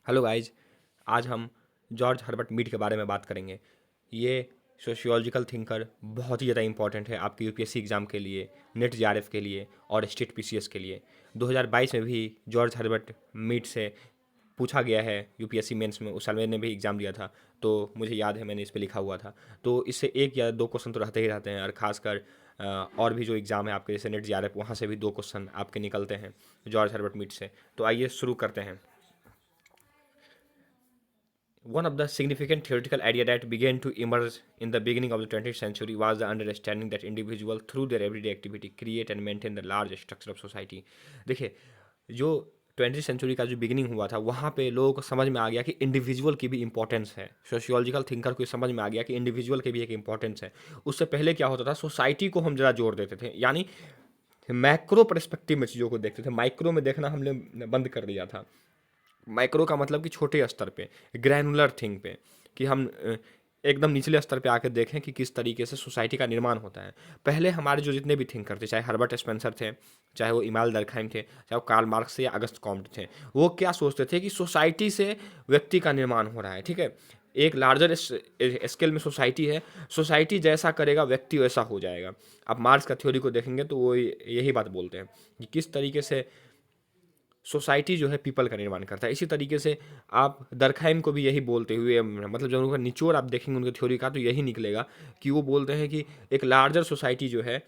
Hello guys. आज हम George Herbert Mead के बारे में बात करेंगे। ये सोशियोलॉजिकल थिंकर बहुत ही ज़्यादा इंपॉर्टेंट है आपके यूपीएससी एग्ज़ाम के लिए, नेट जेआरएफ के लिए और स्टेट पीसीएस के लिए। 2022 में भी जॉर्ज हर्बर्ट मीड से पूछा गया है यूपीएससी मेंस में। उस साल मैंने भी एग्ज़ाम दिया था तो मुझे याद है, मैंने इस पे लिखा हुआ था। तो इससे एक या दो क्वेश्चन तो रहते ही रहते हैं, और ख़ासकर और भी जो एग्ज़ाम है आपके जैसे नेट जेआरएफ, वहाँ से भी दो क्वेश्चन आपके निकलते हैं जॉर्ज हर्बर्ट मीड से। तो आइए शुरू करते हैं। One of the significant theoretical ideas that began to emerge in the beginning of the 20th century was the understanding that individuals, through their everyday activity, create and maintain the large structure of society. देखिए, जो 20th century का जो beginning हुआ था, वहाँ पे लोगों को समझ में आ गया कि इंडिविजुअल की भी इंपॉर्टेंस है। सोशियोलॉजिकल थिंकर को समझ में आ गया कि इंडिविजुअल की भी एक इंपॉर्टेंस है। उससे पहले क्या होता था, सोसाइटी को हम ज़रा जोर देते थे, यानी मैक्रो पर्सपेक्टिव में चीज़ों को देखते थे, माइक्रो में देखना हमने बंद कर दिया था। माइक्रो का मतलब कि छोटे स्तर पे, ग्रैनुलर थिंग पे, कि हम एकदम निचले स्तर पे आकर देखें कि किस तरीके से सोसाइटी का निर्माण होता है। पहले हमारे जो जितने भी थिंकर थे, चाहे हर्बर्ट स्पेंसर थे, चाहे वो इमाल दरखाइम थे, चाहे वो कार्ल मार्क्स या अगस्त कॉम्ट थे, वो क्या सोचते थे कि सोसाइटी से व्यक्ति का निर्माण हो रहा है। ठीक है, एक लार्जर स्केल में सोसाइटी है, सोसाइटी जैसा करेगा व्यक्ति वैसा हो जाएगा। आप मार्क्स का थ्योरी को देखेंगे तो वो यही बात बोलते हैं कि किस तरीके से सोसाइटी जो है पीपल का निर्माण करता है। इसी तरीके से आप दरखाइम को भी यही बोलते हुए, मतलब जब उनका निचोड़ आप देखेंगे उनके थ्योरी का, तो यही निकलेगा कि वो बोलते हैं कि एक लार्जर सोसाइटी जो है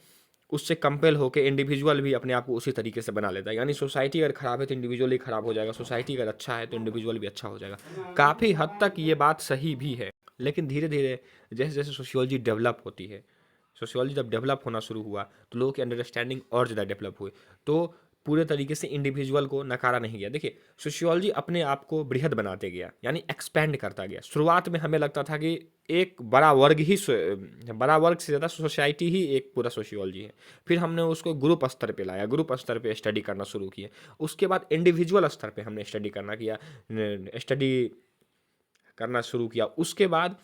उससे कंपेल होकर इंडिविजुअल भी अपने आप को उसी तरीके से बना लेता है। यानी सोसाइटी अगर खराब है तो इंडिविजुअल ही खराब हो जाएगा, सोसाइटी अगर अच्छा है तो इंडिविजुअल भी अच्छा हो जाएगा। काफ़ी हद तक ये बात सही भी है, लेकिन धीरे धीरे जैसे जैसे सोशियोलॉजी डेवलप होती है, सोशियोलॉजी जब डेवलप होना शुरू हुआ तो लोगों की अंडरस्टैंडिंग और ज़्यादा डेवलप हुई। तो पूरे तरीके से इंडिविजुअल को नकारा नहीं गया। देखिए, सोशियोलॉजी अपने आप को बृहद बनाते गया, यानी एक्सपेंड करता गया। शुरुआत में हमें लगता था कि एक बड़ा वर्ग से ज़्यादा सोसाइटी ही एक पूरा सोशियोलॉजी है। फिर हमने उसको ग्रुप स्तर पे लाया, ग्रुप स्तर पे स्टडी करना शुरू किया। उसके बाद इंडिविजुअल स्तर पे हमने स्टडी करना शुरू किया। उसके बाद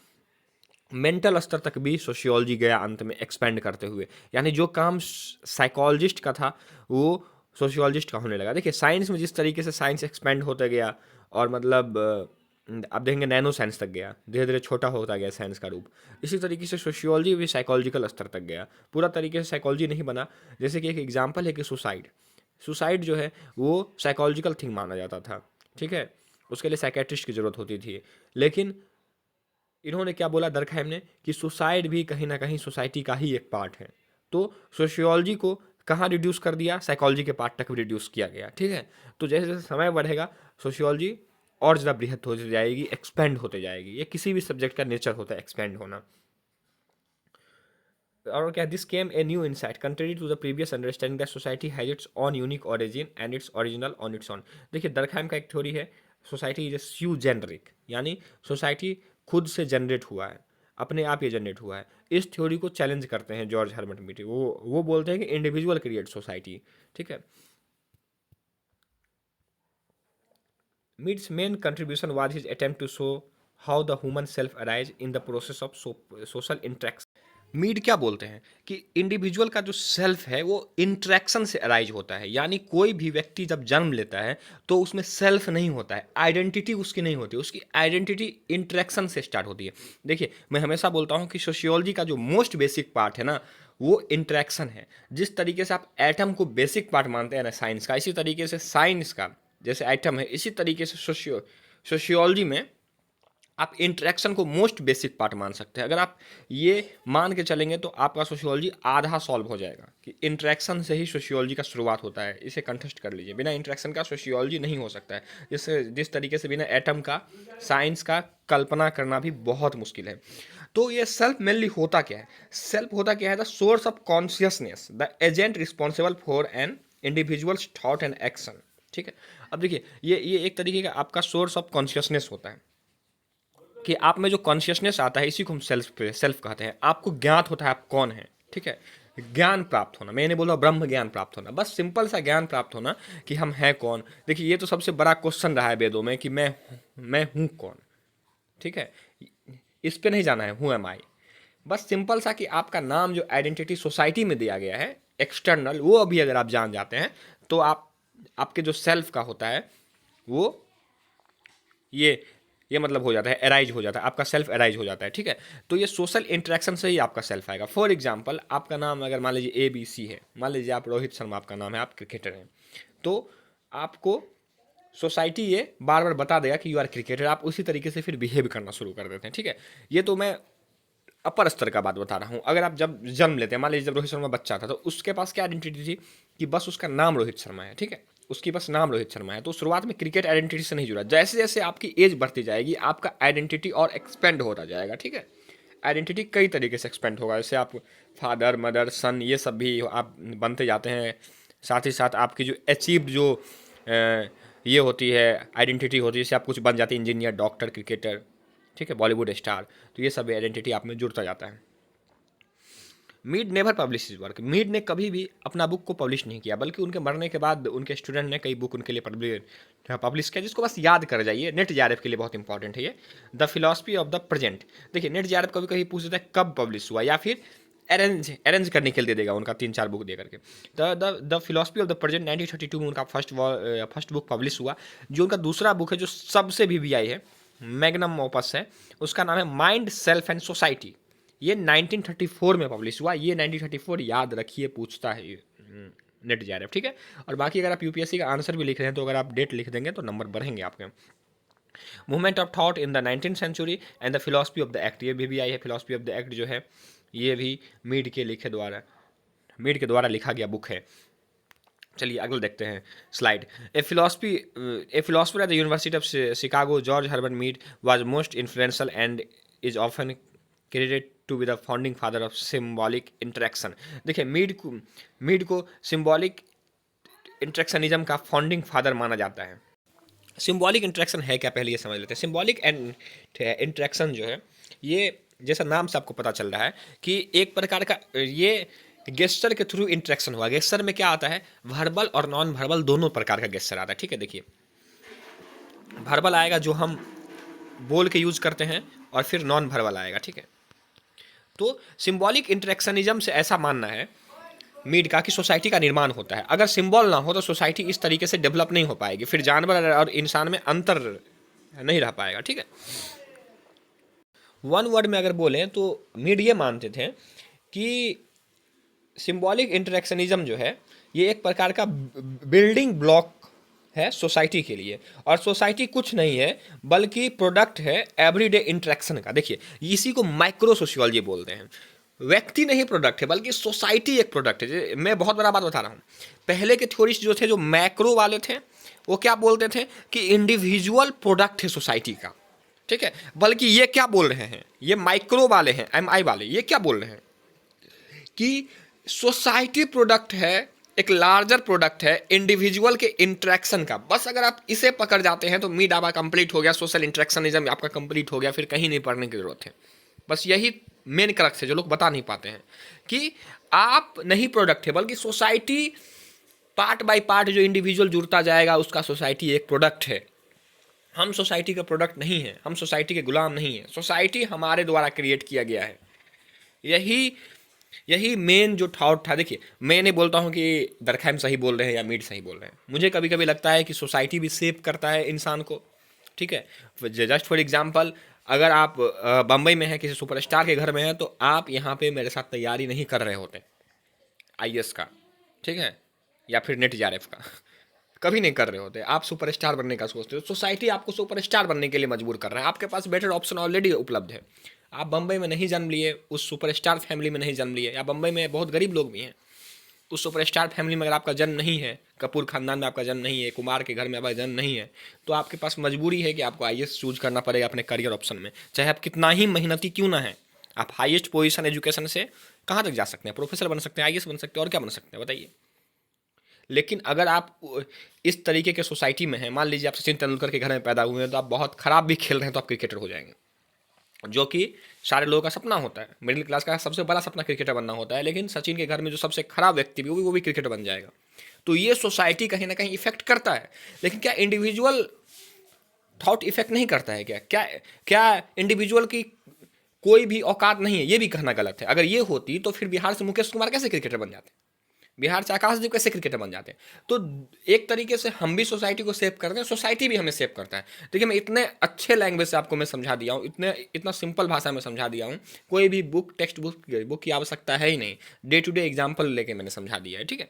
मेंटल स्तर तक भी सोशियोलॉजी गया, अंत में एक्सपेंड करते हुए। यानी जो काम साइकोलॉजिस्ट का था वो सोशियोलॉजिस्ट का होने लगा। देखिए, साइंस में जिस तरीके से साइंस एक्सपेंड होता गया, और मतलब आप देखेंगे नैनो साइंस तक गया, धीरे धीरे छोटा होता गया साइंस का रूप। इसी तरीके से सोशियोलॉजी भी साइकोलॉजिकल स्तर तक गया, पूरा तरीके से साइकोलॉजी नहीं बना। जैसे कि एक एग्जाम्पल है कि सुसाइड, सुसाइड जो है वो साइकोलॉजिकल थिंग माना जाता था। ठीक है, उसके लिए साइकेट्रिस्ट की ज़रूरत होती थी। लेकिन इन्होंने क्या बोला दरखाइम ने, कि सुसाइड भी कहीं ना कहीं सोसाइटी का ही एक पार्ट है। तो सोशियोलॉजी को कहाँ रिड्यूस कर दिया, साइकोलॉजी के पार्ट तक रिड्यूस किया गया। ठीक है, तो जैसे जैसे समय बढ़ेगा सोशियोलॉजी और ज़्यादा बृहद होती जाएगी, एक्सपेंड होते जाएगी। ये किसी भी सब्जेक्ट का नेचर होता है, एक्सपेंड होना। और क्या, this came a new insight country to the previous understanding that society has its own unique origin and its original own its own. देखिए, दरखाइम का एक थ्योरी है, society is a sui generis, यानी society खुद से generate हुआ है, अपने आप ये जनरेट हुआ है। इस थ्योरी को चैलेंज करते हैं जॉर्ज हर्बर्ट मीड। वो बोलते हैं कि इंडिविजुअल क्रिएट सोसाइटी। ठीक है, Mead's main contribution was his attempt to show how the human self arise in the process of social interaction. Mead क्या बोलते हैं कि इंडिविजुअल का जो सेल्फ है वो इंट्रैक्शन से अराइज होता है। यानी कोई भी व्यक्ति जब जन्म लेता है तो उसमें सेल्फ नहीं होता है, आइडेंटिटी उसकी नहीं होती, उसकी आइडेंटिटी इंट्रैक्शन से स्टार्ट होती है। देखिए, मैं हमेशा बोलता हूँ कि सोशियोलॉजी का जो मोस्ट बेसिक पार्ट है ना, वो इंट्रैक्शन है। जिस तरीके से आप एटम को बेसिक पार्ट मानते हैं ना साइंस का, इसी तरीके से साइंस का जैसे एटम है, इसी तरीके से सोशियोलॉजी में आप इंटरेक्शन को मोस्ट बेसिक पार्ट मान सकते हैं। अगर आप ये मान के चलेंगे तो आपका सोशियोलॉजी आधा सॉल्व हो जाएगा, कि इंटरेक्शन से ही सोशियोलॉजी का शुरुआत होता है। इसे कंटेस्ट कर लीजिए, बिना इंटरेक्शन का सोशियोलॉजी नहीं हो सकता है। जिस तरीके से बिना एटम का साइंस का कल्पना करना भी बहुत मुश्किल है। तो ये सेल्फ मेनली होता क्या है, सेल्फ होता क्या है, the source of consciousness, the agent responsible for an individual's thought and action. ठीक है, अब देखिए, ये एक तरीके का आपका सोर्स ऑफ कॉन्शियसनेस होता है, कि आप में जो कॉन्शियसनेस आता है इसी को हम सेल्फ कहते हैं। आपको ज्ञात होता है आप कौन है। ठीक है, ज्ञान प्राप्त होना, मैं नहीं बोल रहा ब्रह्म ज्ञान प्राप्त होना, बस सिंपल सा ज्ञान प्राप्त होना कि हम हैं कौन। देखिए, ये तो सबसे बड़ा क्वेश्चन रहा है वेदों में कि मैं हूँ कौन। ठीक है, इस पे नहीं जाना है हु एम आई। बस सिंपल सा कि आपका नाम जो आइडेंटिटी सोसाइटी में दिया गया है एक्सटर्नल, वो अभी अगर आप जान जाते हैं तो आपके जो सेल्फ का होता है वो ये मतलब हो जाता है, एराइज हो जाता है, आपका सेल्फ एराइज हो जाता है, ठीक है। तो ये सोशल इंटरेक्शन से ही आपका सेल्फ आएगा। फॉर एग्जाम्पल, आपका नाम अगर मान लीजिए ABC है, मान लीजिए आप रोहित शर्मा आपका नाम है, आप क्रिकेटर हैं, तो आपको सोसाइटी ये बार बार बता देगा कि यू आर क्रिकेटर, आप उसी तरीके से फिर बिहेव करना शुरू कर देते हैं, ठीक है। ये तो मैं अपर स्तर का बात बता रहा हूँ। अगर आप जब जन्म लेते हैं, मान लीजिए जब रोहित शर्मा बच्चा था, तो उसके पास क्या आइडेंटिटी थी कि बस उसका नाम रोहित शर्मा है, ठीक है, उसकी बस नाम रोहित शर्मा है, तो शुरुआत में क्रिकेट आइडेंटिटी से नहीं जुड़ा। जैसे जैसे आपकी एज बढ़ती जाएगी, आपका आइडेंटिटी और एक्सपेंड होता जाएगा, ठीक है। आइडेंटिटी कई तरीके से एक्सपेंड होगा, जैसे आप फादर, मदर, सन, ये सब भी आप बनते जाते हैं। साथ ही साथ आपकी जो अचीव्ड जो ये होती है, आइडेंटिटी होती है, जैसे आप कुछ बन जाते हैं, इंजीनियर, डॉक्टर, क्रिकेटर, ठीक है, बॉलीवुड स्टार, तो ये सब आइडेंटिटी आप में जुड़ता जाता है। Mead never publish is work, Mead ने कभी भी अपना बुक को पब्लिश नहीं किया, बल्कि उनके मरने के बाद उनके स्टूडेंट ने कई बुक उनके लिए पब्लिश किया, जिसको बस याद कर जाइए। नेट जेआरएफ के लिए बहुत इंपॉर्टेंट है ये, the philosophy of the present. देखिए, नेट जेआरएफ कभी कभी पूछ देता है कब पब्लिश हुआ, या फिर अरेंज करने के लिए दे देगा उनका 3-4 बुक दे करके। The philosophy of the present 1932 में उनका फर्स्ट बुक पब्लिश हुआ। जो उनका दूसरा बुक है, जो सबसे VVI है, मैग्नम ओपस है, उसका नाम है माइंड, सेल्फ एंड सोसाइटी। ये 1934 में पब्लिश हुआ। ये 1934 याद रखिए, पूछता है ये नेट जेआरएफ, ठीक है। और बाकी अगर आप यूपीएससी का आंसर भी लिख रहे हैं, तो अगर आप डेट लिख देंगे तो नंबर बढ़ेंगे आपके। Movement of thought in the 19th century and the philosophy of the act, ये भी आई है। फिलॉसफी ऑफ द एक्ट जो है, ये भी मीड के द्वारा लिखा गया बुक है। चलिए अगला देखते हैं slide. A philosopher at the University of Chicago, George Herbert Mead was most influential and is often credited to be the founding father of symbolic interaction. देखिए, मीड को सिम्बॉलिक इंटरेक्शनिज्म का फाउंडिंग फादर माना जाता है। Symbolic interaction है क्या, पहले ये समझ लेते हैं। सिम्बॉलिक इंटरेक्शन जो है, ये जैसा नाम से आपको पता चल रहा है कि एक प्रकार का ये गेस्चर के थ्रू इंटरेक्शन हुआ। गेस्चर में क्या आता है, वर्बल और नॉन वर्बल दोनों प्रकार का गेस्चर आता है, ठीक है। देखिए, वर्बल आएगा जो हम बोल के यूज करते हैं, और फिर नॉन वर्बल आएगा, ठीक है। तो सिंबॉलिक इंटरेक्शनिज्म से ऐसा मानना है मीड का कि सोसाइटी का निर्माण होता है। अगर सिंबल ना हो तो सोसाइटी इस तरीके से डेवलप नहीं हो पाएगी, फिर जानवर और इंसान में अंतर नहीं रह पाएगा, ठीक है। वन वर्ड में अगर बोलें तो मीड ये मानते थे कि सिंबॉलिक इंटरेक्शनिज्म जो है, ये एक प्रकार का बिल्डिंग ब्लॉक है सोसाइटी के लिए, और सोसाइटी कुछ नहीं है बल्कि प्रोडक्ट है एवरीडे इंटरेक्शन का। देखिए, इसी को माइक्रो सोशियोलॉजी बोलते हैं। व्यक्ति नहीं प्रोडक्ट है, बल्कि सोसाइटी एक प्रोडक्ट है। मैं बहुत बड़ा बात बता रहा हूँ। पहले के थ्योरिस्ट जो थे, जो मैक्रो वाले थे, वो क्या बोलते थे कि इंडिविजुअल प्रोडक्ट है सोसाइटी का, ठीक है। बल्कि ये क्या बोल रहे हैं, ये माइक्रो वाले हैं, MI वाले, ये क्या बोल रहे हैं कि सोसाइटी प्रोडक्ट है, एक लार्जर प्रोडक्ट है इंडिविजुअल के इंटरेक्शन का। बस अगर आप इसे पकड़ जाते हैं तो मीड आपका कंप्लीट हो गया, सोशल इंटरेक्शनिज्म आपका कंप्लीट हो गया, फिर कहीं नहीं पढ़ने की जरूरत है। बस यही मेन क्रक्स है जो लोग बता नहीं पाते हैं कि आप नहीं प्रोडक्ट है, बल्कि सोसाइटी पार्ट बाय पार्ट जो इंडिविजुअल जुड़ता जाएगा, उसका सोसाइटी एक प्रोडक्ट है। हम सोसाइटी का प्रोडक्ट नहीं है, हम सोसाइटी के गुलाम नहीं है, सोसाइटी हमारे द्वारा क्रिएट किया गया है। यही मेन जो थॉट था। देखिए, मैं नहीं बोलता हूँ कि दरखाम सही बोल रहे हैं या मीड सही बोल रहे हैं। मुझे कभी कभी लगता है कि सोसाइटी भी शेप करता है इंसान को, ठीक है। जस्ट फॉर एग्जांपल, अगर आप बम्बई में हैं, किसी सुपरस्टार के घर में हैं, तो आप यहाँ पे मेरे साथ तैयारी नहीं कर रहे होते IAS का, ठीक है, या फिर नेट जेआरएफ का कभी नहीं कर रहे होते। आप सुपरस्टार बनने का सोचते हो। सोसाइटी आपको सुपरस्टार बनने के लिए मजबूर कर रहा है। आपके पास बेटर ऑप्शन ऑलरेडी उपलब्ध है। आप बम्बई में नहीं जन्म लिए, उस सुपरस्टार फैमिली में नहीं जन्म लिए, या बम्बई में बहुत गरीब लोग भी हैं, उस सुपरस्टार फैमिली में अगर आपका जन्म नहीं है, कपूर खानदान में आपका जन्म नहीं है, कुमार के घर में आपका जन्म नहीं है, तो आपके पास मजबूरी है कि आपको IAS चूज करना पड़ेगा अपने करियर ऑप्शन में। चाहे आप कितना ही मेहनती क्यों ना है, आप हाईएस्ट पोजीशन एजुकेशन से कहाँ तक जा सकते हैं, प्रोफेसर बन सकते हैं, IAS बन सकते हैं, और क्या बन सकते हैं बताइए। लेकिन अगर आप इस तरीके के सोसाइटी में हैं, मान लीजिए आप सचिन तेंदुलकर के घर में पैदा हुए हैं, तो आप बहुत खराब भी खेल रहे हैं तो आप क्रिकेटर हो जाएंगे, जो कि सारे लोगों का सपना होता है। मिडिल क्लास का सबसे बड़ा सपना क्रिकेटर बनना होता है, लेकिन सचिन के घर में जो सबसे खराब व्यक्ति भी, वो भी क्रिकेटर बन जाएगा। तो ये सोसाइटी कहीं ना कहीं इफेक्ट करता है। लेकिन क्या इंडिविजुअल थॉट इफेक्ट नहीं करता है? क्या इंडिविजुअल की कोई भी औकात नहीं है? ये भी कहना गलत है। अगर ये होती तो फिर बिहार से मुकेश कुमार कैसे क्रिकेटर बन जाते? बिहार से आकाशदीप कैसे क्रिकेटर बन जाते हैं? तो एक तरीके से हम भी सोसाइटी को सेव करते हैं, सोसाइटी भी हमें सेव करता है। देखिए मैं इतने अच्छे लैंग्वेज से आपको मैं समझा दिया हूँ, इतना सिंपल भाषा में समझा दिया हूँ, कोई भी टेक्स्ट बुक की आवश्यकता है ही नहीं, डे टू डे एग्जाम्पल लेके मैंने समझा दिया है, ठीक है।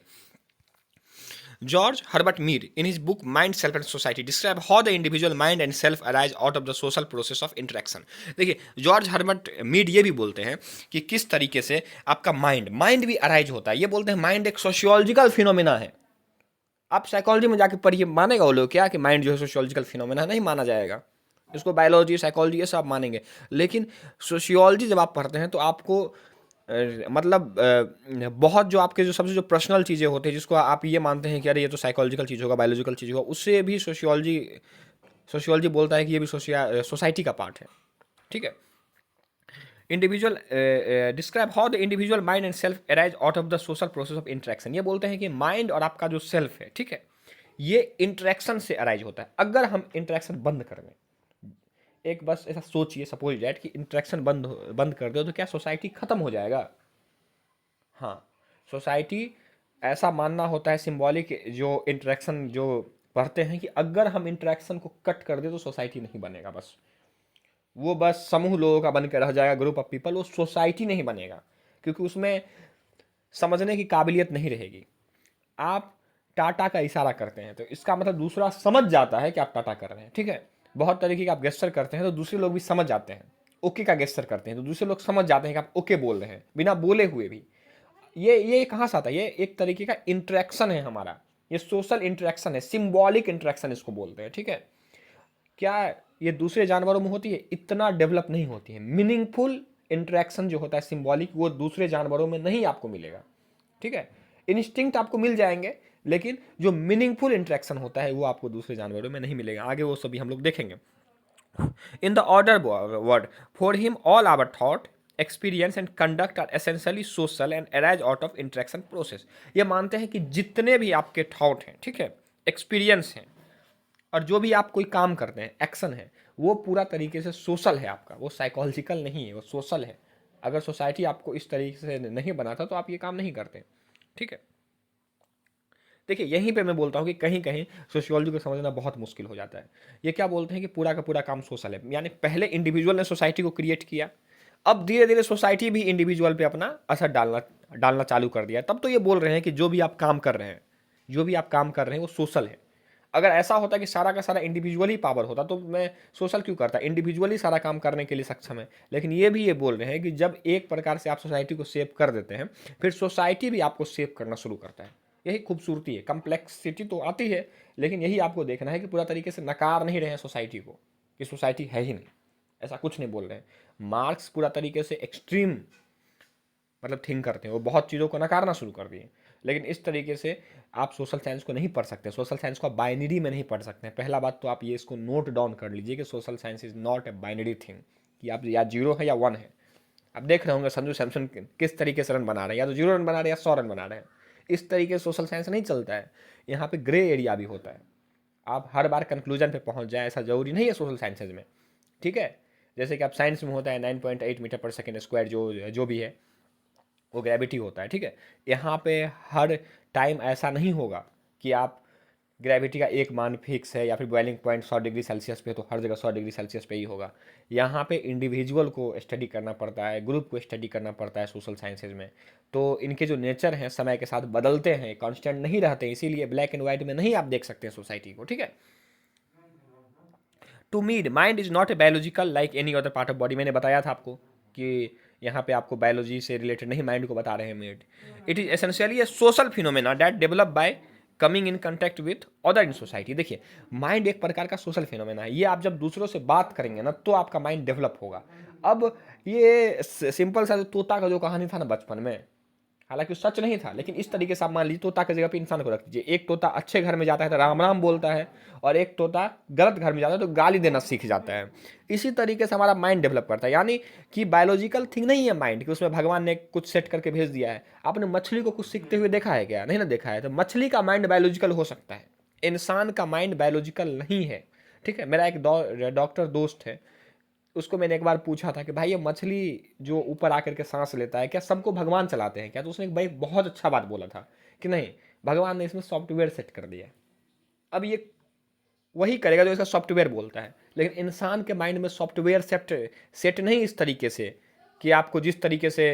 George Herbert Mead, in his book Mind, Self and Society, describe how the individual mind and self arise out of the social process of interaction. देखिए जॉर्ज हर्बर्ट मीड ये भी बोलते हैं कि किस तरीके से आपका माइंड भी अराइज होता है। ये बोलते हैं माइंड एक सोशियोलॉजिकल फिनोमिना है। आप साइकोलॉजी में जाके पढ़िए, मानेगा वो लोग क्या कि माइंड जो है सोशियोलॉजिकल फिनोमिना? नहीं माना जाएगा। इसको बायोलॉजी, साइकोलॉजी ये सब मानेंगे, लेकिन सोशियोलॉजी जब आप पढ़ते हैं तो आपको मतलब बहुत जो आपके जो सबसे जो पर्सनल चीज़ें होती हैं, जिसको आप ये मानते हैं कि अरे ये तो साइकोलॉजिकल चीज़ होगा, बायोलॉजिकल चीज़ होगा, उससे भी सोशियोलॉजी बोलता है कि ये भी सोसाइटी का पार्ट है, ठीक है। Individual describe how the individual mind and self arise out of the social process of interaction. ये बोलते हैं कि माइंड और आपका जो सेल्फ है, ठीक है, ये इंटरेक्शन से अराइज होता है। अगर हम इंटरेक्शन बंद कर दें, एक बस ऐसा सोचिए, सपोज डैट कि इंटरेक्शन बंद कर दो तो क्या सोसाइटी खत्म हो जाएगा? हाँ, सोसाइटी, ऐसा मानना होता है सिंबॉलिक जो इंटरेक्शन जो पढ़ते हैं कि अगर हम इंटरेक्शन को कट कर दे तो सोसाइटी नहीं बनेगा, बस वो बस समूह लोगों का बन के रह जाएगा, ग्रुप ऑफ पीपल, वो सोसाइटी नहीं बनेगा, क्योंकि उसमें समझने की काबिलियत नहीं रहेगी। आप टाटा का इशारा करते हैं तो इसका मतलब दूसरा समझ जाता है कि आप टाटा कर रहे हैं, ठीक है। बहुत तरीके के आप गेस्चर करते हैं तो दूसरे लोग भी समझ जाते हैं। ओके का गेस्चर करते हैं तो दूसरे लोग समझ जाते हैं कि आप ओके बोल रहे हैं बिना बोले हुए भी। ये कहाँ से आता है? ये एक तरीके का इंटरेक्शन है हमारा, ये सोशल इंटरेक्शन है, सिंबॉलिक इंटरेक्शन इसको बोलते हैं, ठीक है। क्या ये दूसरे जानवरों में होती है? इतना डेवलप नहीं होती है। मीनिंगफुल इंटरेक्शन जो होता है सिंबॉलिक, वो दूसरे जानवरों में नहीं आपको मिलेगा, ठीक है। इंस्टिंक्ट आपको मिल जाएंगे, लेकिन जो मीनिंगफुल इंटरेक्शन होता है वो आपको दूसरे जानवरों में नहीं मिलेगा। आगे वो सभी हम लोग देखेंगे। In the order word, for him all our thought, experience and conduct are essentially social and arise out of interaction process. ये मानते हैं कि जितने भी आपके थॉट हैं, ठीक है, एक्सपीरियंस हैं, और जो भी आप कोई काम करते हैं, एक्शन है, वो पूरा तरीके से सोशल है आपका, वो साइकोलॉजिकल नहीं है, वो सोशल है। अगर सोसाइटी आपको इस तरीके से नहीं बनाता तो आप ये काम नहीं करते, ठीक है। देखिए यहीं पे मैं बोलता हूँ कि कहीं कहीं सोशियोलॉजी को समझना बहुत मुश्किल हो जाता है। ये क्या बोलते हैं कि पूरा का पूरा काम सोशल है, यानी पहले इंडिविजुअल ने सोसाइटी को क्रिएट किया, अब धीरे धीरे सोसाइटी भी इंडिविजुअल पे अपना असर डालना डालना चालू कर दिया। तब तो ये बोल रहे हैं कि जो भी आप काम कर रहे हैं, जो भी आप काम कर रहे हैं वो सोशल है। अगर ऐसा होता कि सारा का सारा इंडिविजुअली पावर होता तो मैं सोशल क्यों करता? इंडिविजुअली सारा काम करने के लिए सक्षम है। लेकिन ये बोल रहे हैं कि जब एक प्रकार से आप सोसाइटी को सेव कर देते हैं, फिर सोसाइटी भी आपको सेव करना शुरू करता है। यही खूबसूरती है। कम्प्लेक्सिटी तो आती है, लेकिन यही आपको देखना है कि पूरा तरीके से नकार नहीं रहे हैं सोसाइटी को, कि सोसाइटी है ही नहीं, ऐसा कुछ नहीं बोल रहे हैं। मार्क्स पूरा तरीके से एक्सट्रीम मतलब थिंक करते हैं, वो बहुत चीज़ों को नकारना शुरू कर दिए। लेकिन इस तरीके से आप सोशल साइंस को नहीं पढ़ सकते। सोशल साइंस को आप बाइनरी में नहीं पढ़ सकते हैं। पहला बात तो आप ये इसको नोट डाउन कर लीजिए कि social science is not a binary thing, कि आप या जीरो है या वन है। आप देख रहे होंगे संजू सैमसन किस तरीके से रन बना रहे हैं, या तो 0 रन बना रहे हैं या 100 रन बना रहे हैं। इस तरीके से सोशल साइंस नहीं चलता है। यहाँ पे ग्रे एरिया भी होता है। आप हर बार कंक्लूजन पे पहुँच जाए ऐसा ज़रूरी नहीं है सोशल साइंसेज में, ठीक है। जैसे कि आप साइंस में होता है 9.8 मीटर पर सेकेंड स्क्वायर, जो भी है वो ग्रेविटी होता है, ठीक है। यहाँ पे हर टाइम ऐसा नहीं होगा कि आप ग्रेविटी का एक मान फिक्स है, या फिर बॉइलिंग पॉइंट 100 डिग्री सेल्सियस पे तो हर जगह 100 डिग्री सेल्सियस पे ही होगा। यहाँ पे इंडिविजुअल को स्टडी करना पड़ता है, ग्रुप को स्टडी करना पड़ता है सोशल साइंसेज में। तो इनके जो नेचर हैं समय के साथ बदलते हैं, कांस्टेंट नहीं रहते, इसीलिए ब्लैक एंड वाइट में नहीं आप देख सकते हैं सोसाइटी को, ठीक है। To Mead mind is not a biological like any other part of body. मैंने बताया था आपको कि यहाँ पे आपको बायोलॉजी से रिलेटेड नहीं माइंड को बता रहे हैं Mead. It is essentially a social phenomena that develop by coming in contact with other in society. देखिए माइंड एक प्रकार का सोशल फिनोमेना है। ये आप जब दूसरों से बात करेंगे ना तो आपका माइंड डेवलप होगा। अब ये सिंपल सा तोता का जो कहानी था ना बचपन में, हालांकि सच नहीं था, लेकिन इस तरीके से आप मान लीजिए तोता की जगह पे इंसान को रख दीजिए। एक तोता अच्छे घर में जाता है तो राम राम बोलता है, और एक तोता गलत घर में जाता है तो गाली देना सीख जाता है। इसी तरीके से हमारा माइंड डेवलप करता है। यानी कि बायोलॉजिकल थिंग नहीं है माइंड, कि उसमें भगवान ने कुछ सेट करके भेज दिया है। आपने मछली को कुछ सीखते हुए देखा है क्या? नहीं ना देखा है। तो मछली का माइंड बायोलॉजिकल हो सकता है, इंसान का माइंड बायोलॉजिकल नहीं है, ठीक है। मेरा एक डॉक्टर दोस्त है, उसको मैंने एक बार पूछा था कि भाई ये मछली जो ऊपर आकर के सांस लेता है क्या सबको भगवान चलाते हैं क्या? तो उसने एक भाई बहुत अच्छा बात बोला था कि नहीं, भगवान ने इसमें सॉफ्टवेयर सेट कर दिया है, अब ये वही करेगा जो इसका सॉफ्टवेयर बोलता है। लेकिन इंसान के माइंड में सॉफ्टवेयर सेट नहीं इस तरीके से कि आपको जिस तरीके से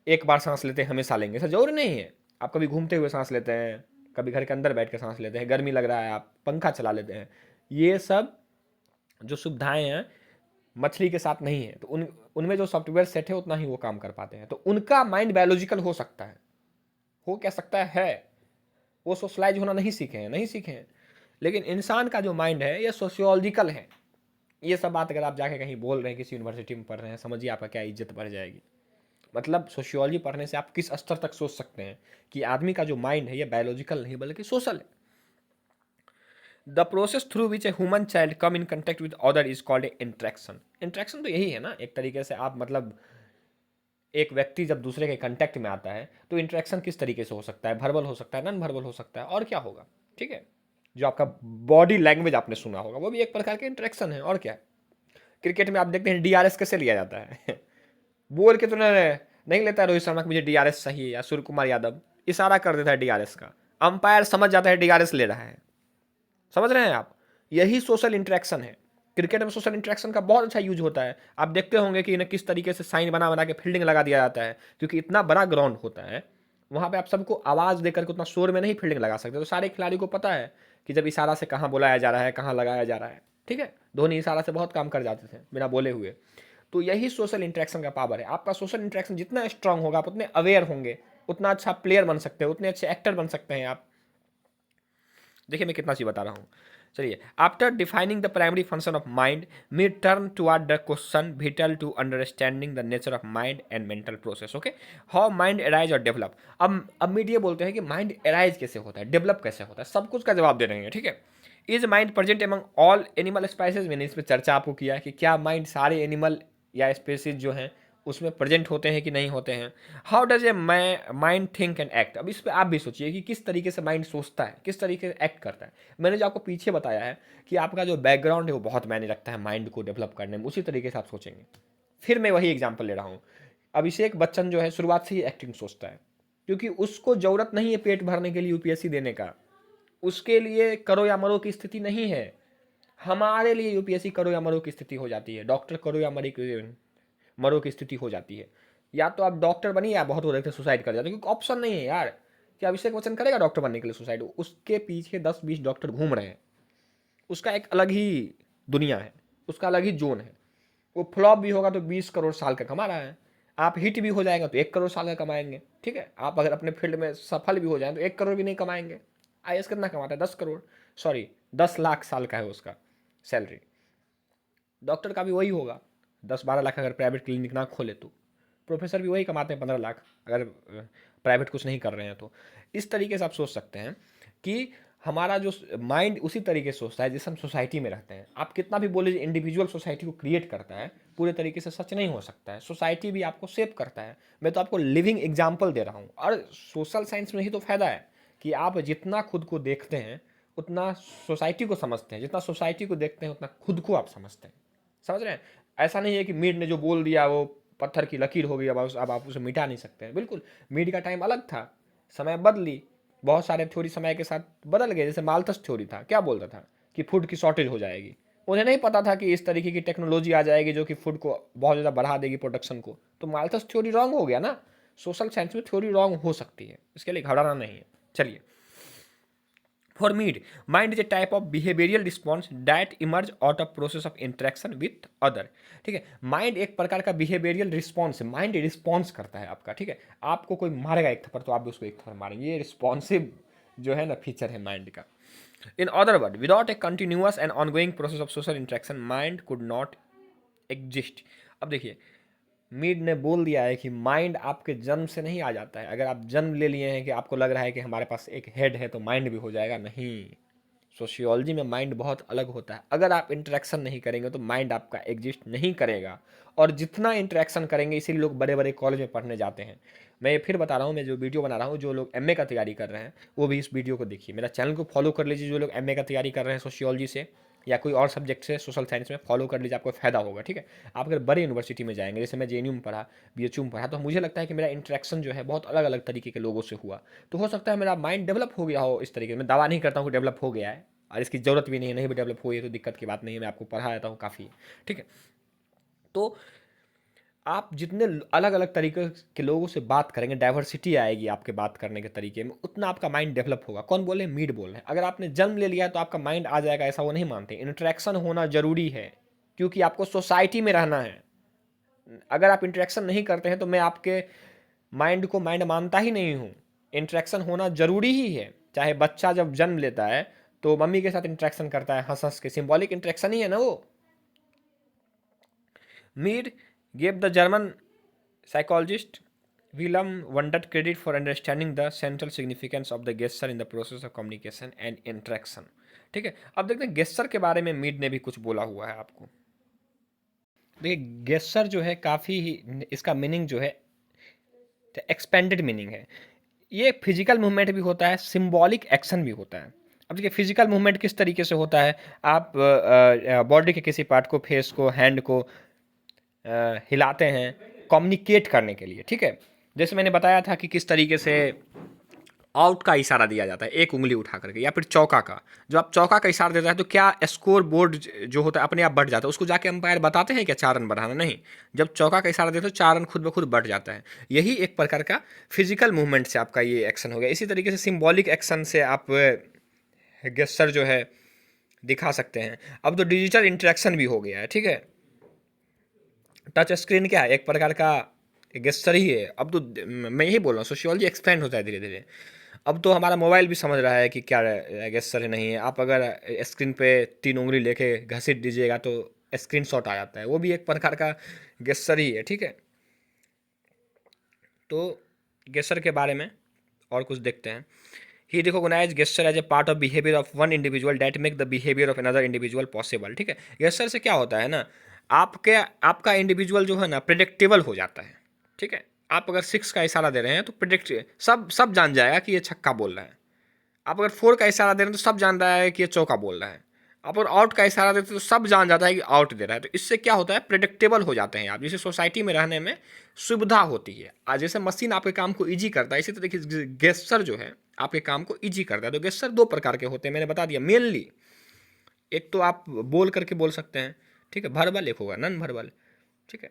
एक बार सांस लेते हैं हमेशा लेंगे, ऐसा जरूरी नहीं है। आप कभी घूमते हुए सांस लेते हैं, कभी घर के अंदर बैठ के सांस लेते हैं, गर्मी लग रहा है आप पंखा चला लेते हैं, ये सब जो सुविधाएं हैं मछली के साथ नहीं है। तो उनमें जो सॉफ्टवेयर सेट है उतना ही वो काम कर पाते हैं। तो उनका माइंड बायोलॉजिकल हो सकता है, हो क्या सकता है, वो सोशलाइज होना नहीं सीखे हैं, नहीं सीखे हैं। लेकिन इंसान का जो माइंड है ये सोशियोलॉजिकल है। ये सब बात अगर आप जाके कहीं बोल रहे हैं, किसी यूनिवर्सिटी में पढ़ रहे हैं, समझिए आपका क्या इज्जत बढ़ जाएगी। मतलब सोशियोलॉजी पढ़ने से आप किस स्तर तक सोच सकते हैं कि आदमी का जो माइंड है ये बायोलॉजिकल नहीं बल्कि सोशल है। The process through which a human child come in contact with other is called a interaction. Interaction तो यही है ना, एक तरीके से आप मतलब एक व्यक्ति जब दूसरे के कंटेक्ट में आता है तो इंट्रैक्शन किस तरीके से हो सकता है, वर्बल हो सकता है, नॉन वर्बल हो सकता है, और क्या होगा, ठीक है। जो आपका बॉडी लैंग्वेज आपने सुना होगा वो भी एक प्रकार के इंट्रैक्शन है, और क्या है। क्रिकेट में आप देखते हैं डीआरएस कैसे लिया जाता है बोल के तो नहीं लेता है रोहित शर्मा कि मुझे डीआरएस चाहिए, या सूर्य कुमार यादव इशारा कर देता है डीआरएस का, अंपायर समझ जाता है डीआरएस ले रहा है। समझ रहे हैं आप, यही सोशल इंटरेक्शन है। क्रिकेट में सोशल इंटरेक्शन का बहुत अच्छा यूज होता है। आप देखते होंगे कि इन्हें किस तरीके से साइन बना बना के फील्डिंग लगा दिया जाता है, क्योंकि इतना बड़ा ग्राउंड होता है वहाँ पे आप सबको आवाज़ देकर के उतना शोर में नहीं फील्डिंग लगा सकते। तो सारे खिलाड़ी को पता है कि जब इशारा से कहाँ बुलाया जा रहा है, कहाँ लगाया जा रहा है, ठीक है। धोनी इशारा से बहुत काम कर जाते थे बिना बोले हुए। तो यही सोशल इंटरेक्शन का पावर है। आपका सोशल इंटरेक्शन जितना स्ट्रांग होगा आप उतने अवेयर होंगे, उतना अच्छा प्लेयर बन सकते हैं, उतने अच्छे एक्टर बन सकते हैं आप। देखिए मैं कितना चीज बता रहा हूँ। चलिए, after defining the primary function of mind me turn toward the question vital to understanding the nature of mind and mental process. Okay, how mind arise और डेवलप। अब मीड ये बोलते हैं कि माइंड एराइज कैसे होता है, डेवलप कैसे होता है, सब कुछ का जवाब दे रहे हैं, ठीक है। Is mind present among all animal spices. मैंने इस पर चर्चा आपको किया है कि क्या माइंड सारे एनिमल या स्पेसीज जो हैं उसमें प्रेजेंट होते हैं कि नहीं होते हैं। How does a mind think and act. अब इस पर आप भी सोचिए कि किस तरीके से माइंड सोचता है, किस तरीके से एक्ट करता है। मैंने जो आपको पीछे बताया है कि आपका जो बैकग्राउंड है वो बहुत मायने रखता है माइंड को डेवलप करने में, उसी तरीके से आप सोचेंगे। फिर मैं वही एग्जाम्पल ले रहा हूँ। अभिषेक बच्चन जो है शुरुआत से ही एक्टिंग सोचता है, क्योंकि उसको जरूरत नहीं है पेट भरने के लिए यूपीएससी देने का, उसके लिए करो या मरो की स्थिति नहीं है। हमारे लिए यूपीएससी करो या मरो की स्थिति हो जाती है, डॉक्टर करो या मरो की स्थिति हो जाती है। या तो आप डॉक्टर बनिए या बहुत हो रहे थे सुसाइड कर जाते, क्योंकि ऑप्शन नहीं है यार कि अभिषेक बच्चन करेगा डॉक्टर बनने के लिए सुसाइड। उसके पीछे 10-20 डॉक्टर घूम रहे हैं, उसका एक अलग ही दुनिया है, उसका अलग ही जोन है। वो फ्लॉप भी होगा तो 20 करोड़ साल का कमा रहा है, आप हिट भी हो जाएगा तो 1 करोड़ साल का कमाएंगे, ठीक है। आप अगर अपने फील्ड में सफल भी हो जाए तो 1 करोड़ भी नहीं कमाएंगे। आईएएस कितना कमाता है, 10 करोड़, सॉरी 10 लाख साल का है उसका सैलरी। डॉक्टर का भी वही होगा, 10-12 लाख अगर प्राइवेट क्लिनिक ना खोले तो। प्रोफेसर भी वही कमाते हैं 15 लाख, अगर प्राइवेट कुछ नहीं कर रहे हैं तो। इस तरीके से आप सोच सकते हैं कि हमारा जो माइंड उसी तरीके से सोचता है जिस हम सोसाइटी में रहते हैं। आप कितना भी बोले इंडिविजुअल सोसाइटी को क्रिएट करता है, पूरे तरीके से सच नहीं हो सकता है। सोसाइटी भी आपको शेप करता है। मैं तो आपको लिविंग एग्जाम्पल दे रहा हूँ। और सोशल साइंस में ही तो फायदा है कि आप जितना खुद को देखते हैं उतना सोसाइटी को समझते हैं, जितना सोसाइटी को देखते हैं उतना खुद को आप समझते हैं। समझ रहे हैं। ऐसा नहीं है कि मीड ने जो बोल दिया वो पत्थर की लकीर हो गई, अब आप उसे मिटा नहीं सकते हैं। बिल्कुल, मीड का टाइम अलग था, समय बदली, बहुत सारे थ्योरी समय के साथ बदल गए। जैसे माल्थस थ्योरी था, क्या बोलता था कि फूड की शॉर्टेज हो जाएगी। उन्हें नहीं पता था कि इस तरीके की टेक्नोलॉजी आ जाएगी जो कि फूड को बहुत ज़्यादा बढ़ा देगी, प्रोडक्शन को। तो माल्थस थ्योरी रॉन्ग हो गया ना। सोशल साइंस में थ्योरी रॉन्ग हो सकती है, इसके लिए घबराना नहीं है। चलिए, for Mead mind is a type of behavioural response that emerge out of process of interaction with other. ठीक है, माइंड एक प्रकार का बिहेवियरल रिस्पॉन्स है। माइंड रिस्पॉन्स करता है आपका, ठीक है। आपको कोई मारेगा एक थप्पड़ तो आप भी उसको एक थप्पड़ मारेंगे, ये रिस्पॉन्सिव जो है ना फीचर है माइंड का। In other word, without A continuous and ongoing process of social interaction mind could not exist. अब देखिए, मीड ने बोल दिया है कि माइंड आपके जन्म से नहीं आ जाता है। अगर आप जन्म ले लिए हैं कि आपको लग रहा है कि हमारे पास एक हेड है तो माइंड भी हो जाएगा, नहीं। सोशियोलॉजी में माइंड बहुत अलग होता है। अगर आप इंटरेक्शन नहीं करेंगे तो माइंड आपका एग्जिस्ट नहीं करेगा। और जितना इंटरेक्शन करेंगे, इसीलिए लोग बड़े बड़े कॉलेज में पढ़ने जाते हैं। मैं ये फिर बता रहा हूँ, मैं जो वीडियो बना रहा हूँ, जो लोग एमए का तैयारी कर रहे हैं वो भी इस वीडियो को देखिए। मेरा चैनल को फॉलो कर लीजिए जो लोग एमए का तैयारी कर रहे हैं सोशियोलॉजी से। या कोई और सब्जेक्ट से सोशल साइंस में फॉलो कर लीजिए, आपको फ़ायदा होगा, ठीक है। आप अगर बड़े यूनिवर्सिटी में जाएंगे, जैसे मैं जेएनयू में पढ़ा, बीएचयू में पढ़ा, तो मुझे लगता है कि मेरा इंटरेक्शन जो है बहुत अलग अलग तरीके के लोगों से हुआ, तो हो सकता है मेरा माइंड डेवलप हो गया हो इस तरीके से। मैं दावा नहीं करता हूँ कि डेवलप हो गया है, और इसकी ज़रूरत भी नहीं है, नहीं भी डेवलप हुई है तो दिक्कत की बात नहीं है, मैं आपको पढ़ा देता हूँ काफ़ी, ठीक है। तो आप जितने अलग अलग तरीके के लोगों से बात करेंगे, डाइवर्सिटी आएगी आपके बात करने के तरीके में, उतना आपका माइंड डेवलप होगा। कौन बोले? मीड बोल रहे हैं। अगर आपने जन्म ले लिया तो आपका माइंड आ जाएगा, ऐसा वो नहीं मानते। इंटरेक्शन होना जरूरी है, क्योंकि आपको सोसाइटी में रहना है। अगर आप इंटरेक्शन नहीं करते हैं तो मैं आपके माइंड को माइंड मानता ही नहीं हूँ। इंटरेक्शन होना जरूरी ही है। चाहे बच्चा जब जन्म लेता है तो मम्मी के साथ इंटरेक्शन करता है, हंस हंस के, सिंबॉलिक इंटरेक्शन ही है ना वो। Mead gave the German psychologist Wilhelm Wundt credit for understanding the central significance of the gesture in the process of communication and interaction। ठीक है, अब देखते हैं गेस्चर के बारे में मीड ने भी कुछ बोला हुआ है आपको। देखिए, गेस्चर जो है काफ़ी ही, इसका मीनिंग जो है एक्सपेंडेड मीनिंग है। ये फिजिकल मूवमेंट भी होता है, सिंबॉलिक एक्शन भी होता है। अब देखिए, फिजिकल मूवमेंट किस तरीके से होता है, आप बॉडी के किसी पार्ट को, फेस को, हैंड को हिलाते हैं कम्युनिकेट करने के लिए, ठीक है। जैसे मैंने बताया था कि किस तरीके से आउट का इशारा दिया जाता है, एक उंगली उठा करके, या फिर चौका का। जो आप चौका का इशारा देता है तो क्या स्कोर बोर्ड जो होता है अपने आप बढ़ जाता है, उसको जाके अंपायर बताते हैं क्या 4 रन बढ़ाना? नहीं, जब चौका का इशारा देते हो 4 रन खुद ब खुद बढ़ जाता है। यही एक प्रकार का फिजिकल मूवमेंट से आपका ये एक्शन हो गया। इसी तरीके से सिंबॉलिक एक्शन से आप गेस्चर जो है दिखा सकते हैं। अब तो डिजिटल इंटरेक्शन भी हो गया है, ठीक है। टच स्क्रीन क्या है? एक प्रकार का गेस्चर ही है। अब तो मैं यही बोल रहा हूँ, सोशियोलॉजी एक्सपेंड होता है धीरे धीरे। अब तो हमारा मोबाइल भी समझ रहा है कि क्या गेस्चर है, नहीं है। आप अगर स्क्रीन पे 3 उंगली लेके घसीट दीजिएगा तो स्क्रीन शॉट आ जाता है, वो भी एक प्रकार का गेस्चर ही है, ठीक है। तो गेस्चर के बारे में और कुछ देखते हैं। He recognise gesture as a part of behaviour of one individual that make the behaviour of another individual possible, ठीक है। गेस्चर से क्या होता है ना, आपका इंडिविजुअल जो है ना प्रिडिक्टेबल हो जाता है, ठीक है। आप अगर 6 का इशारा दे रहे हैं तो प्रिडिक्ट सब जान जाएगा कि ये छक्का बोल रहा है। आप अगर 4 का इशारा दे रहे हैं तो सब जान रहा है कि ये चौका बोल रहा है। आप अगर आउट का इशारा देते तो सब जान जाता है कि आउट दे रहा है। तो इससे क्या होता है, प्रिडिक्टेबल हो जाते हैं आप, जिससे सोसाइटी में रहने में सुविधा होती है। आज जैसे मशीन आपके काम को ईजी करता है, इसी तरीके से गेस्चर जो है आपके काम को ईजी करता है। तो गेस्चर 2 प्रकार के होते हैं, मैंने बता दिया मेनली। एक तो आप बोल करके बोल सकते हैं, ठीक है, वर्बल, एक होगा नॉन वर्बल, ठीक है।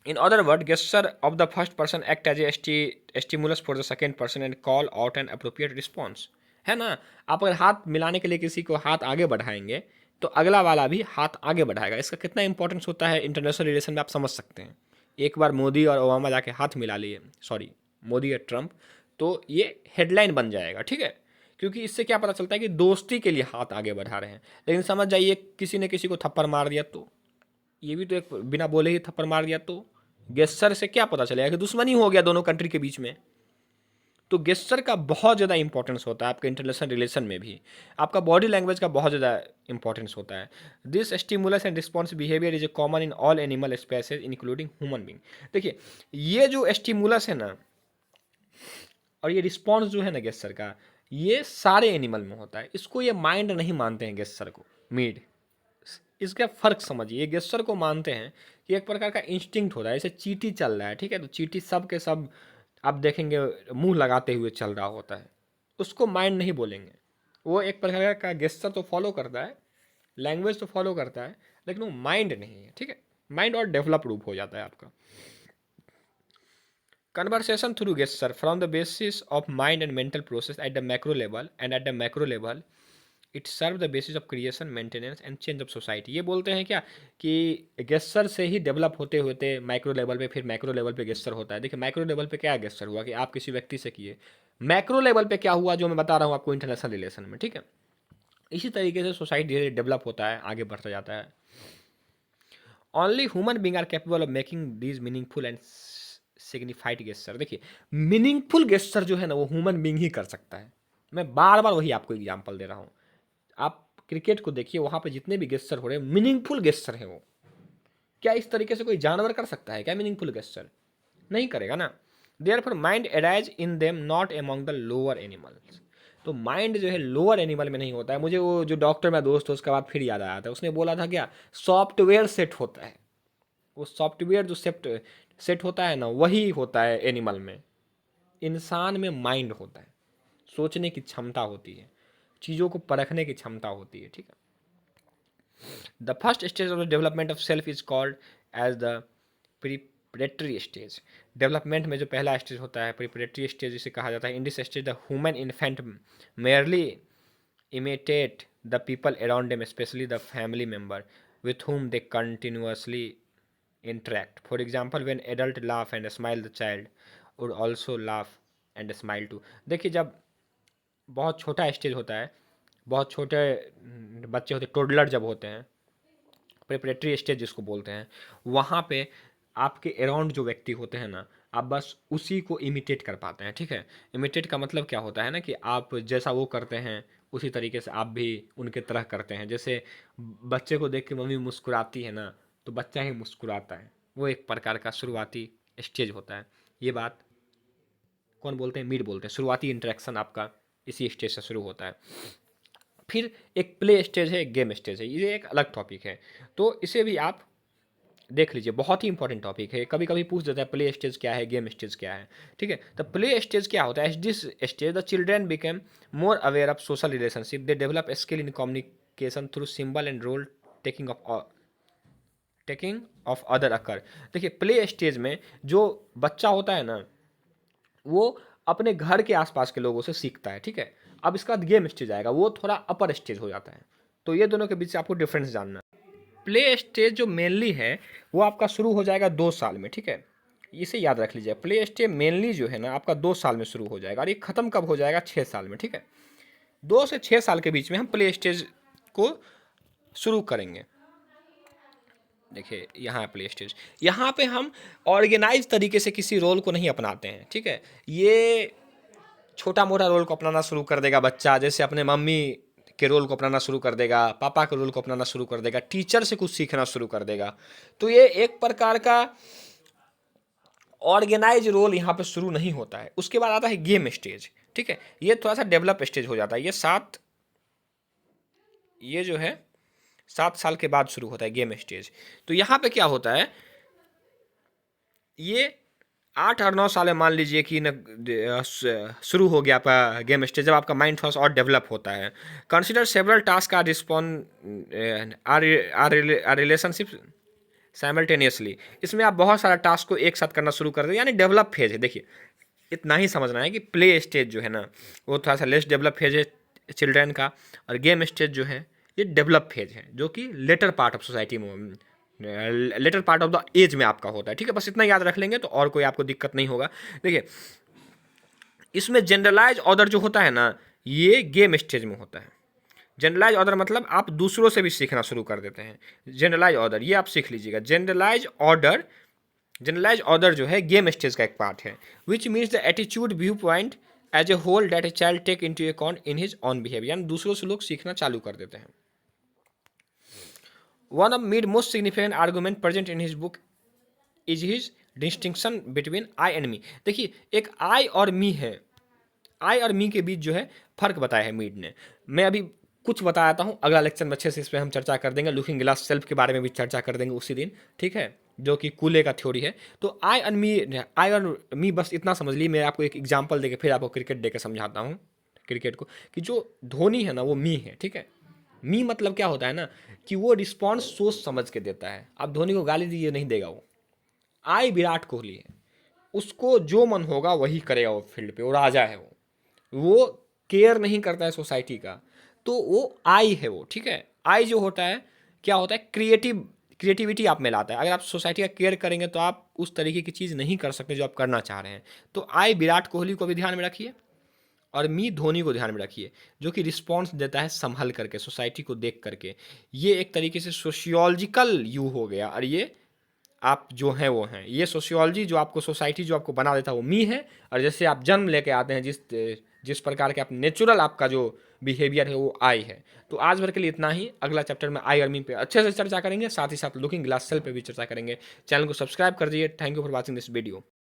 In other word, gesture of the first person act as a stimulus for the second person and call out an appropriate response, है ना। आप अगर हाथ मिलाने के लिए किसी को हाथ आगे बढ़ाएंगे तो अगला वाला भी हाथ आगे बढ़ाएगा। इसका कितना इंपॉर्टेंस होता है इंटरनेशनल रिलेशन में आप समझ सकते हैं। एक बार मोदी और ओबामा जाके हाथ मिला लिए, सॉरी मोदी और ट्रंप, तो ये हेडलाइन बन जाएगा, ठीक है। क्योंकि इससे क्या पता चलता है कि दोस्ती के लिए हाथ आगे बढ़ा रहे हैं। लेकिन समझ जाइए किसी ने किसी को थप्पड़ मार दिया तो ये भी तो एक बिना बोले ही थप्पड़ मार दिया, तो गेस्चर से क्या पता चलेगा कि दुश्मनी हो गया दोनों कंट्री के बीच में। तो गेस्चर का बहुत ज़्यादा इंपॉर्टेंस होता है आपके इंटरनेशनल रिलेशन में भी। आपका बॉडी लैंग्वेज का बहुत ज़्यादा इंपॉर्टेंस होता है। This stimulus and response behaviour is a common in all animal species including human being. देखिए, ये जो स्टिमुलस है ना और ये रिस्पॉन्स जो है ना गेस्चर का, ये सारे एनिमल में होता है। इसको ये माइंड नहीं मानते हैं गेस्चर को, मीड। इसका फ़र्क समझिए। ये गेस्चर को मानते हैं कि एक प्रकार का इंस्टिंक्ट होता है, जैसे चींटी चल रहा है, ठीक है, तो चींटी सब के सब आप देखेंगे मुंह लगाते हुए चल रहा होता है, उसको माइंड नहीं बोलेंगे। वो एक प्रकार का गेस्चर तो फॉलो करता है, लैंग्वेज तो फॉलो करता है, लेकिन वो माइंड नहीं है, ठीक है। माइंड और डेवलप रूप हो जाता है आपका। Conversation through gesture from the basis of mind and mental process at the macro level, and at the macro level it serve the basis of creation, maintenance and change of society. ये बोलते हैं क्या कि gesture से ही develop होते होते micro level पे, फिर मैक्रो लेवल पे गेस्चर होता है। देखिए, माइक्रो लेवल पे क्या गेस्चर हुआ कि आप किसी व्यक्ति से किए। मैक्रो लेवल पे क्या हुआ जो मैं बता रहा हूँ आपको इंटरनेशनल रिलेशन में, ठीक है। इसी तरीके से सोसाइटी धीरे डेवलप होता है, आगे बढ़ता जाता है। Only human being are capable of making these meaningful and signified gesture. देखिए, मीनिंगफुल गेस्चर जो है ना वो ह्यूमन बींग ही कर सकता है। मैं बार बार वही आपको एग्जाम्पल दे रहा हूँ। आप क्रिकेट को देखिए, वहाँ पे जितने भी गेस्चर हो रहे हैं मीनिंगफुल गेस्चर है वो। क्या इस तरीके से कोई जानवर कर सकता है क्या मीनिंगफुल गेस्चर? नहीं करेगा ना। Therefore mind arise in them not among the lower animals. तो माइंड जो है लोअर एनिमल में नहीं होता है। मुझे वो जो डॉक्टर मेरा दोस्त है उसका बात फिर याद आया था, उसने बोला था क्या, सॉफ्टवेयर सेट होता है, वो सॉफ्टवेयर जो सेट होता है ना वही होता है एनिमल में। इंसान में माइंड होता है, सोचने की क्षमता होती है, चीज़ों को परखने की क्षमता होती है, ठीक है। The first stage of the development of self is called as the preparatory stage. Development में जो पहला स्टेज होता है प्रिपरेटरी स्टेज, जिसे कहा जाता है। In this stage the human infant merely imitate the people around them, especially the family member with whom they continuously interact. For example, when adult laugh and smile, the child would also laugh and smile too. देखिए जब बहुत छोटा stage होता है, बहुत छोटे बच्चे होते, टोडलर जब होते हैं, प्रिपरेटरी स्टेज जिसको बोलते हैं, वहाँ पे आपके अराउंड जो व्यक्ति होते हैं ना, आप बस उसी को इमिटेट कर पाते हैं, ठीक है। इमिटेट का मतलब क्या होता है ना कि आप जैसा वो करते हैं उसी तरीके से आप भी उनके तरह करते हैं। जैसे बच्चे को देख के मम्मी मुस्कुराती है ना, तो बच्चा ही मुस्कुराता है। वो एक प्रकार का शुरुआती स्टेज होता है। ये बात कौन बोलते हैं, मीड बोलते हैं। शुरुआती इंटरेक्शन आपका इसी स्टेज से शुरू होता है। फिर एक प्ले स्टेज है, एक गेम स्टेज है, ये एक अलग टॉपिक है, तो इसे भी आप देख लीजिए, बहुत ही इंपॉर्टेंट टॉपिक है। कभी कभी पूछ देता है प्ले स्टेज क्या है, गेम स्टेज क्या है, ठीक है। तो प्ले स्टेज क्या होता है, this stage the children became more aware of social relationship, they develop skill in communication through symbol and role taking of other occur. देखिए प्ले स्टेज में जो बच्चा होता है ना, वो अपने घर के आसपास के लोगों से सीखता है, ठीक है। अब इसका बाद गेम स्टेज आएगा, वो थोड़ा अपर स्टेज हो जाता है। तो ये दोनों के बीच से आपको डिफरेंस जानना है। प्ले स्टेज जो मेनली है वो आपका शुरू हो जाएगा 2 साल में, ठीक है। इसे याद रख लीजिए, प्ले स्टेज मेनली जो है ना आपका 2 साल में शुरू हो जाएगा, और ये ख़त्म कब हो जाएगा, 6 साल में, ठीक है। 2 से 6 साल के बीच में हम प्ले स्टेज को शुरू करेंगे। देखिए यहाँ प्ले स्टेज, यहाँ पे हम ऑर्गेनाइज तरीके से किसी रोल को नहीं अपनाते हैं, ठीक है। ये छोटा मोटा रोल को अपनाना शुरू कर देगा बच्चा, जैसे अपने मम्मी के रोल को अपनाना शुरू कर देगा, पापा के रोल को अपनाना शुरू कर देगा, टीचर से कुछ सीखना शुरू कर देगा। तो ये एक प्रकार का ऑर्गेनाइज रोल यहाँ पे शुरू नहीं होता है। उसके बाद आता है गेम स्टेज, ठीक है। ये थोड़ा सा डेवलप स्टेज हो जाता है। ये जो है 7 साल के बाद शुरू होता है गेम स्टेज। तो यहाँ पे क्या होता है, ये 8 और 9 साल में मान लीजिए कि शुरू हो गया आपका गेम स्टेज, जब आपका माइंड थोड़ा सा और डेवलप होता है। Consider several task or relationship simultaneously. इसमें आप बहुत सारा टास्क को एक साथ करना शुरू कर दें, यानी डेवलप फेज है। देखिए इतना ही समझना है कि प्ले स्टेज जो है ना वो थोड़ा सा लेस डेवलप फेज है चिल्ड्रन का, और गेम स्टेज जो है ये डेवलप फेज है, जो कि लेटर पार्ट ऑफ सोसाइटी में, later part of the age में आपका होता है, ठीक है। बस इतना याद रख लेंगे तो और कोई आपको दिक्कत नहीं होगा। देखिए इसमें जनरलाइज ऑर्डर जो होता है ना, ये गेम स्टेज में होता है। जनरलाइज ऑर्डर मतलब आप दूसरों से भी सीखना शुरू कर देते हैं। जनरलाइज ऑर्डर ये आप सीख लीजिएगा। जनरलाइज ऑर्डर जो है गेम स्टेज का एक पार्ट है, which means the attitude viewpoint as a whole that a child take into account in his own behaviour, यानी दूसरों से लोग सीखना चालू कर देते हैं। One of Mead most significant argument present in his book is his distinction between I and me. देखिए एक आई और मी है, आई और मी के बीच जो है फर्क बताया है मीड ने। मैं अभी कुछ बताता हूँ, अगला लेक्चर में अच्छे से इस पर हम चर्चा कर देंगे। लुकिंग ग्लास सेल्फ के बारे में भी चर्चा कर देंगे उसी दिन, ठीक है, जो कि कूले का थ्योरी है। तो आई और मी बस इतना समझ ली। मैं आपको एक एग्जांपल देके फिर आपको क्रिकेट दे के समझाता हूँ क्रिकेट को, कि जो धोनी है ना वो मी है, ठीक है। मी मतलब क्या होता है ना कि वो रिस्पॉन्स सोच समझ के देता है। आप धोनी को गाली दीजिए नहीं देगा वो। आई विराट कोहली है, उसको जो मन होगा वही करेगा, वो फील्ड पे वो राजा है, वो केयर नहीं करता है सोसाइटी का। तो वो आई है वो, ठीक है। आई जो होता है क्या होता है, क्रिएटिविटी आप में लाता है। अगर आप सोसाइटी का केयर करेंगे तो आप उस तरीके की चीज़ नहीं कर सकते जो आप करना चाह रहे हैं। तो आई विराट कोहली को भी ध्यान में रखिए, और मी धोनी को ध्यान में रखिए, जो कि रिस्पॉन्स देता है संभल करके, सोसाइटी को देख करके। ये एक तरीके से सोशियोलॉजिकल यू हो गया, और ये आप जो हैं वो हैं। ये सोशियोलॉजी जो आपको सोसाइटी जो आपको बना देता है वो मी है, और जैसे आप जन्म लेके आते हैं जिस प्रकार के आप नेचुरल आपका जो बिहेवियर है वो आई है। तो आज भर के लिए इतना ही। अगला चैप्टर में आई और मी पे अच्छे से चर्चा करेंगे, साथ ही साथ लुकिंग ग्लास सेल पे भी चर्चा करेंगे। चैनल को सब्सक्राइब कर दीजिए। Thank you for watching this video.